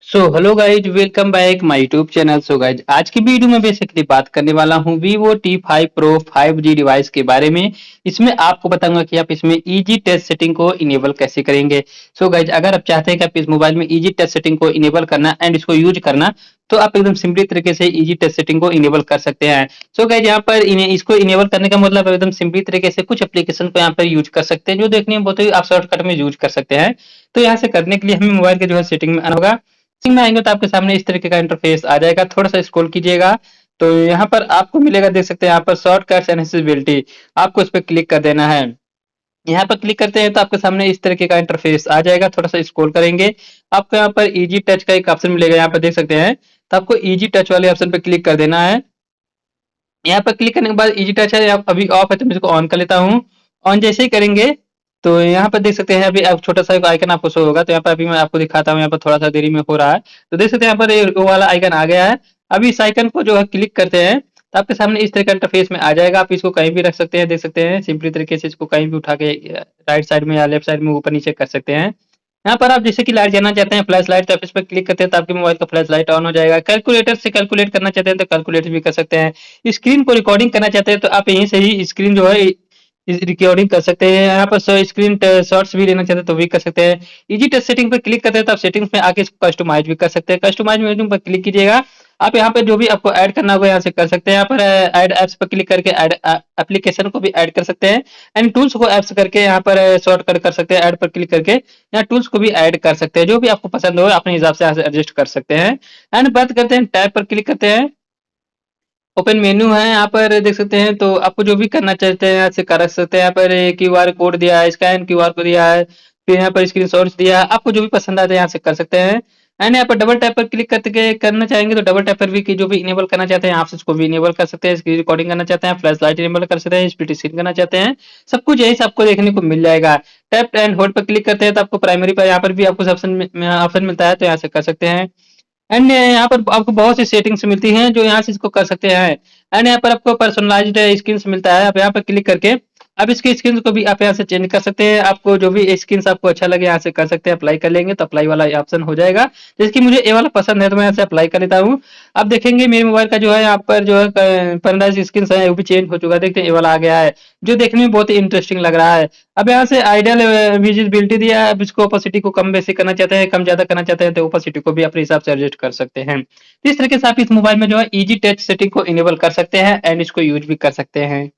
Hello guys, welcome back my YouTube channel. Guys, आज की video में बेसिकली बात करने वाला हूँ Vivo T5 Pro 5G device के बारे में। इसमें आपको बताऊंगा कि आप इसमें इजी टच सेटिंग को इनेबल कैसे करेंगे। गाइज, अगर आप चाहते हैं कि आप इस मोबाइल में इजी टच सेटिंग को इनेबल करना एंड इसको यूज करना, तो आप एकदम सिंपली तरीके से इजी टच सेटिंग को इनेबल कर सकते हैं। गाइज, यहाँ पर इसको इनेबल करने का मतलब एकदम सिंपली तरीके से कुछ एप्लीकेशन को यहाँ पर यूज कर सकते हैं, जो देखने में बहुत ही आप शॉर्टकट में यूज कर सकते हैं। तो यहाँ से करने के लिए हमें मोबाइल के जो है सेटिंग में आना होगा। में आएंगे तो आपके सामने इस तरीके का इंटरफेस आ जाएगा। थोड़ा सा स्क्रॉल कीजिएगा तो यहाँ पर आपको मिलेगा, देख सकते हैं यहाँ पर शॉर्टकट्स एंड एक्सेसिबिलिटी, आपको इस पर क्लिक कर देना है। यहाँ पर क्लिक करते हैं तो आपके सामने इस तरीके का इंटरफेस आ जाएगा। थोड़ा सा स्क्रॉल करेंगे, आपको यहाँ पर इजी टच का एक ऑप्शन मिलेगा, यहाँ पर देख सकते हैं। तो आपको इजी टच वाले ऑप्शन पे क्लिक कर देना है। यहाँ पर क्लिक करने के बाद इजी टच है, अभी ऑफ है तो मैं इसको ऑन कर लेता हूँ। ऑन जैसे ही करेंगे तो यहाँ पर देख सकते हैं, अभी आप छोटा सा आइकन आपको शो होगा। तो यहाँ पर अभी मैं आपको दिखाता हूँ, यहाँ पर थोड़ा सा देरी में हो रहा है। तो देख सकते हैं यहाँ पर वो वाला आइकन आ गया है। अभी इस आइकन को जो है क्लिक करते हैं तो आपके सामने इस तरह का इंटरफेस में आ जाएगा। आप इसको कहीं भी रख सकते हैं, देख सकते हैं सिंपली तरीके से इसको कहीं भी उठा के राइट साइड में या लेफ्ट साइड में ऊपर नीचे कर सकते हैं। यहाँ पर आप जैसे कि लाइट जाना चाहते हैं, फ्लैश लाइट, तो आप इस पर क्लिक करते हैं तो आपके मोबाइल का फ्लैश लाइट ऑन हो जाएगा। कैलकुलेटर से कैलकुलेट करना चाहते हैं तो कैलकुलेट भी कर सकते हैं। स्क्रीन को रिकॉर्डिंग करना चाहते हैं तो आप यहीं से ही स्क्रीन जो है रिकॉर्डिंग कर सकते हैं। यहाँ पर स्क्रीन शॉट्स भी लेना चाहते हैं तो भी कर सकते हैं। इजी टच सेटिंग पर क्लिक करते हैं तो आप सेटिंग्स में आके इसको कस्टमाइज भी कर सकते हैं। कस्टमाइज मेन्यू पर क्लिक कीजिएगा, आप यहाँ पे जो भी आपको ऐड करना होगा यहाँ से कर सकते हैं। यहाँ पर ऐड एप्स पर क्लिक करके ऐड एप्लीकेशन को भी ऐड कर सकते हैं। एंड टूल्स को एप्स करके यहाँ पर शॉर्टकट कर सकते हैं। ऐड पर क्लिक करके यहाँ टूल्स को भी ऐड कर सकते हैं। जो भी आपको पसंद हो अपने हिसाब से यहाँ से एडजस्ट कर सकते हैं। एंड बात करते हैं टैब पर क्लिक करते हैं, ओपन मेन्यू है, यहाँ पर देख सकते हैं। तो आपको जो भी करना चाहते हैं यहाँ से कर सकते हैं। यहाँ पर क्यूआर कोड दिया है, स्कैन क्यूआर कोड दिया है, फिर यहाँ पर स्क्रीनशॉट्स दिया है। आपको जो भी पसंद आता है यहाँ से कर सकते हैं। एंड यहाँ पर डबल टैप पर क्लिक करके करना चाहेंगे तो डबल टैप पर भी कि जो भी इनेबल करना चाहते हैं आप उसको भी इनेबल कर सकते हैं। स्क्रीन रिकॉर्डिंग करना चाहते हैं, फ्लैश लाइट इनेबल कर सकते हैं, स्प्लिट स्क्रीन करना चाहते हैं, सब कुछ यही से आपको देखने को मिल जाएगा। टैप एंड होल्ड पर क्लिक करते हैं तो आपको प्राइमरी पर यहाँ पर भी आपको ऑप्शन मिलता है, तो यहाँ से कर सकते हैं। एंड यहाँ पर आपको बहुत सी सेटिंग्स मिलती हैं जो यहाँ से इसको कर सकते हैं। एंड यहाँ पर आपको पर्सनलाइज्ड स्किन्स मिलता है, आप यहाँ पर क्लिक करके अब इसके स्किन्स को भी आप यहाँ से चेंज कर सकते हैं। आपको जो भी स्किन्स आपको अच्छा लगे यहाँ से कर सकते हैं। अप्लाई कर लेंगे तो अप्लाई वाला ऑप्शन हो जाएगा। जैसे कि मुझे ये वाला पसंद है तो मैं यहाँ से अप्लाई कर लेता हूँ। अब देखेंगे मेरे मोबाइल का जो है यहाँ पर जो है 15 स्किन्स है वो भी चेंज हो चुका है। देखते हैं ये वाला आ गया है जो देखने में बहुत ही इंटरेस्टिंग लग रहा है। अब यहाँ से आइडियल विजिबिलिटी दिया है। अब इसको ओपेसिटी को कम बेसी करना चाहते हैं, कम ज्यादा करना चाहते हैं तो ओपेसिटी को भी अपने हिसाब से एडजस्ट कर सकते हैं। तो इस तरीके से आप इस मोबाइल में जो है इजी टच सेटिंग को इनेबल कर सकते हैं एंड इसको यूज भी कर सकते हैं।